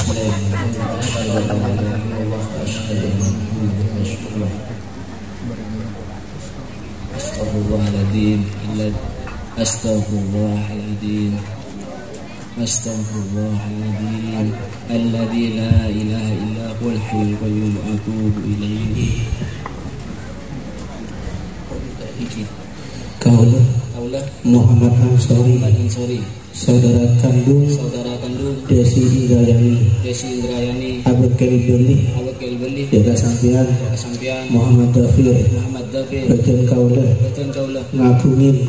Astagfirullahaladzim, Astagfirullahaladzim, Astagfirullahaladzim, alladzi la ilaha illa huwal hayyul qayyum wa atubu ilaihi. Kaulah Muhammad Ansori, saudara kandung Desi Indrayani, Abad Kelibeli, jaga sampian Muhammad Dafir, Betul kaulah ngabungin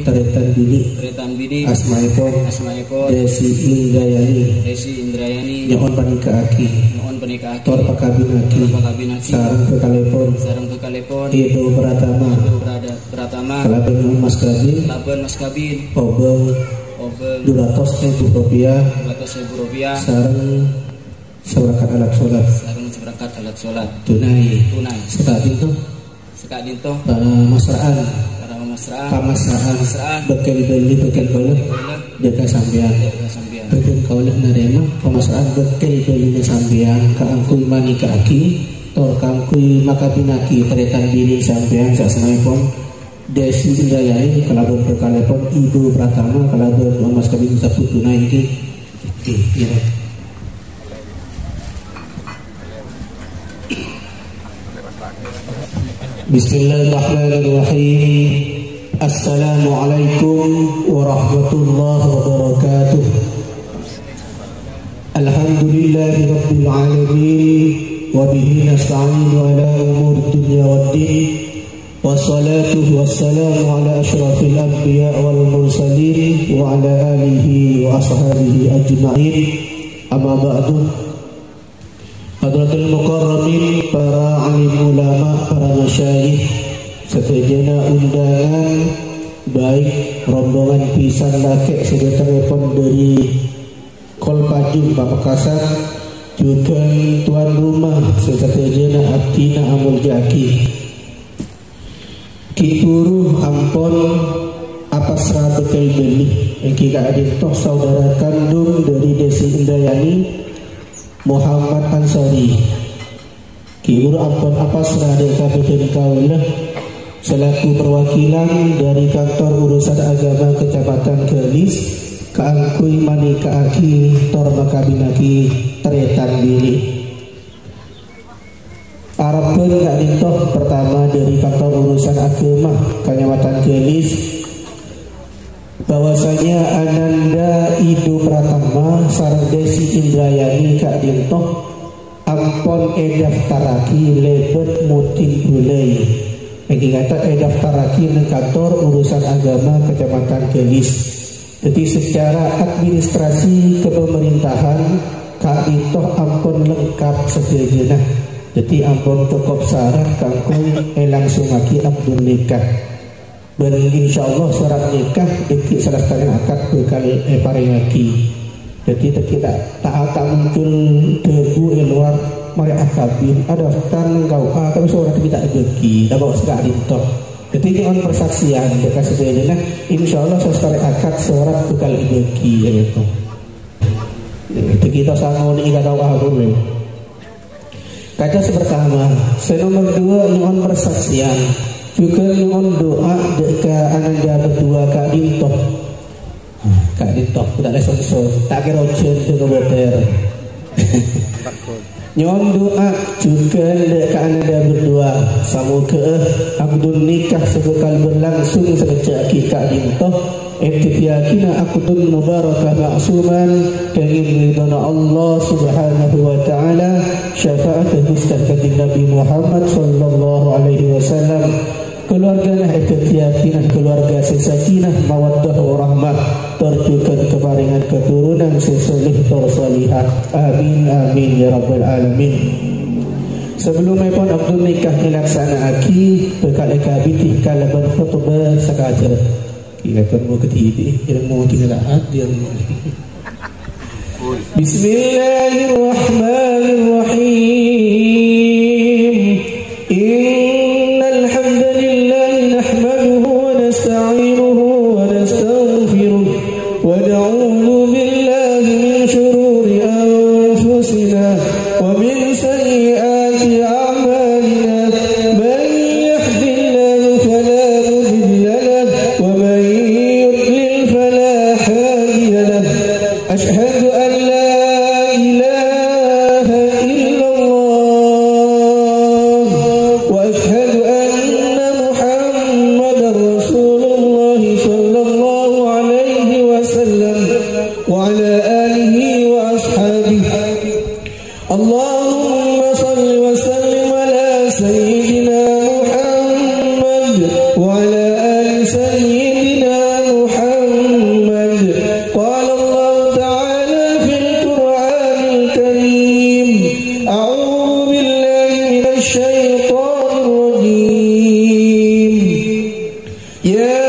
teretan bidi asmaipon Desi Indrayani, nyoon panika aki tor pakabinaki sarang kekalepon Ibu Pratama kalaben Mas Kabin obel 200.000 rupiah sarang seberakat alat sholat tunai sekadinto pamasraan bekal beli jaga sambian betul kaulah narema pamasraan bekal beli sambian kaangkui mani kaaki tor kaangkui makabinaki teretan diri sambian saksanaipun Desi Indrayani kalaban berkalepon Ibu Pratama kalaban Mas Kabin sabtu tunai ini kira. Bismillahirrahmanirrahim. Assalamualaikum warahmatullahi wabarakatuh. Alhamdulillahi rabbil alamin wa bihi nasta'inu ala umuri dunya waddin. Wassalatu wassalamu ala asyrafil anbiya wal mursalin wa ala alihi wa ashabihi ajma'in. Amma ba'du. Hadratul mukarramin, para alim ulama, para masyayikh, seterusnya undangan baik rombongan pisan lakek sedetanipun dari Kolpajum Pamekasan, juga tuan rumah seterusnya Abdina Amul Jaki Kipuru ampon apa serabut beli kita adintoh saudara kandung dari Desi Indrayani Muhammad Ansori. Kipuru ampon apa serabut kabupaten Kaulah selaku perwakilan dari kantor urusan agama Kecamatan Kelis kaangkui mani kaaki tor makabinaki teretan bili. Arapun gak dintoh pertama dari kantor urusan agama Kecamatan Kelis bahwasanya Ananda Ibu Pratama sareng Desi Indrayani gak dintoh ampon edaftaraki lebet mutin bulai yang kata edaftaraki nang kantor urusan agama Kecamatan Kelis. Jadi secara administrasi kepemerintahan gak dintoh ampon lengkap sejenak. Jadi ampun cukup syarat kangkung langsung lagi abdul nikah. Dan insyaallah syarat nikah dikit selesai akad bekal paring lagi. Jadi tidak tak muncul debu luar mari akabin ada tan kau tapi surat kita bagi dah bawa sekali toh. Jadi ini on persaksian bekas sebenarnya insyaallah selesai akad syarat bekal bagi itu. Itu kita sama ni kata apa kata pertama, nomor dua nyuhun persaksian, juga nyuhun doa deka Ananda berdua Kak Dintoh, tidak ada sonsor, tak kira ujian dengan boter. Nyuhun doa juga deka Ananda berdua, semoga abdul nikah sebekal berlangsung sejak Kak Dintoh. Yakinah akdun mubarakah maksuman dengan ridana Allah subhanahu wa ta'ala syafaat mustaqim Nabi Muhammad sallallahu alaihi wasallam keluarga yakinah keluarga sesakinah mawaddah warahmah terjukan keparingan keturunan sesolih tersalihah amin amin ya rabbal alamin. Sebelumnya pun abdul nikah dilaksanakan bekal kabiti kalaban khutbah sakaja kita mau ketidik yang mau kita hadir. Bismillahirrahmanirrahim. Innal hamdalillah nahmaduhu wa nasta'inuhu wa nastaghfiruh wa na'udzu billahi min shururi anfusina وسلم وعلى آله وأصحابه. اللهم صل وسلم على سيدنا محمد وعلى آل سيدنا محمد. قال الله تعالى في القرآن الكريم: أعوذ بالله من الشيطان الرجيم. يا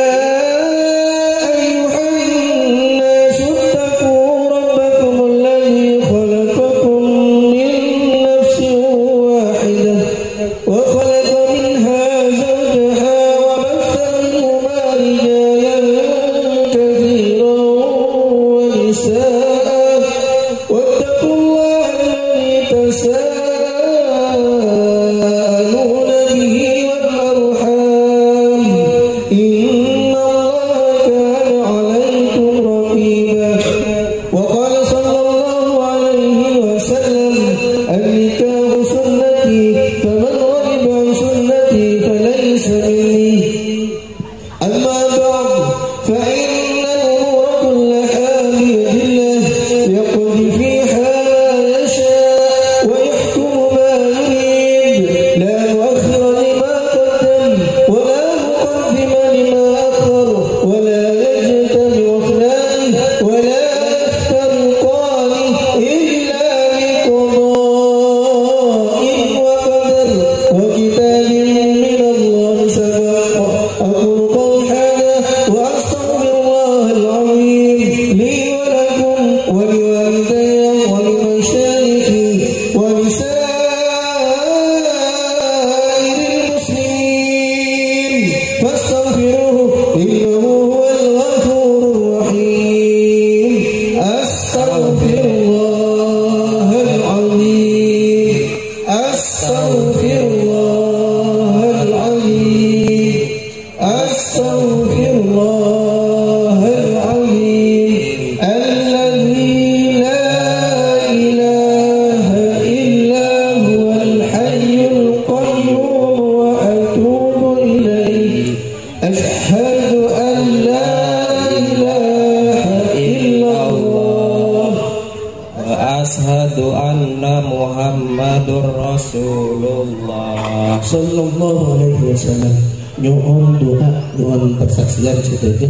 Sallallahu alaihi wasallam. Nyoon doa, nyoon persaksian saja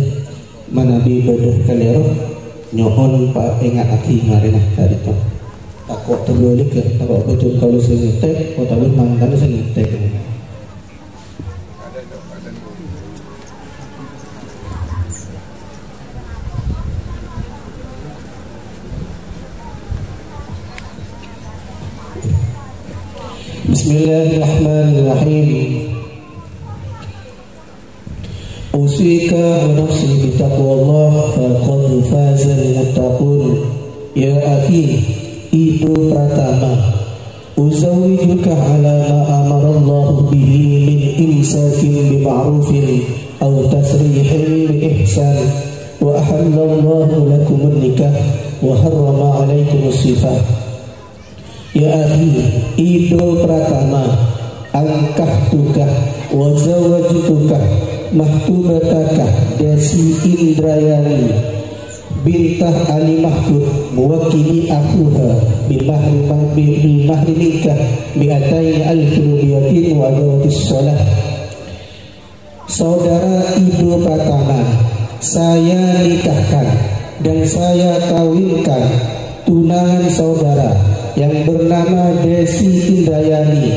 manabi bodoh kalero nyoon pa ingat aki marina karito takut terlulik ke takut betul kalau sengitek atau tabun mantan sengitek. Bismillahirrahmanirrahim. Usika wa nafsi bitaqwallah faqad fazal muttaqun. Ya akhi, itu pratama. Uzawijuka ala ma amara Allah bihi min imsakin bima'rufin aw tasrihin bi ihsan wa ahallallahu lakum an-nikah wa harrama alaikum as-sifah. Ya akhi, itu pratama. Angkah tukah wa zawajtukah mahtubataka dasi Indrayani bintah Ali Mahfud muwakili akuha bimahri nikah bi'atain al-furubiyatin wa jawatis sholah. Saudara ibu pertama, saya nikahkan dan saya kawinkan tunangan saudara yang bernama Desi Indrayani,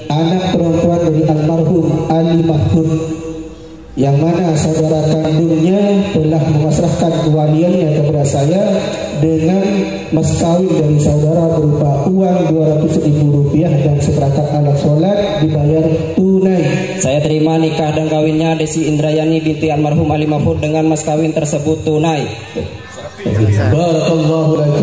anak perempuan dari almarhum Ali Mahfud, yang mana saudara kandungnya telah memasrahkan kewaliannya kepada saya dengan mas kawin dari saudara berupa uang 200.000 rupiah dan seperangkat alat sholat dibayar tunai. Saya terima nikah dan kawinnya Desi Indrayani binti almarhum Ali Mahfud dengan mas kawin tersebut tunai. Barakallahu laki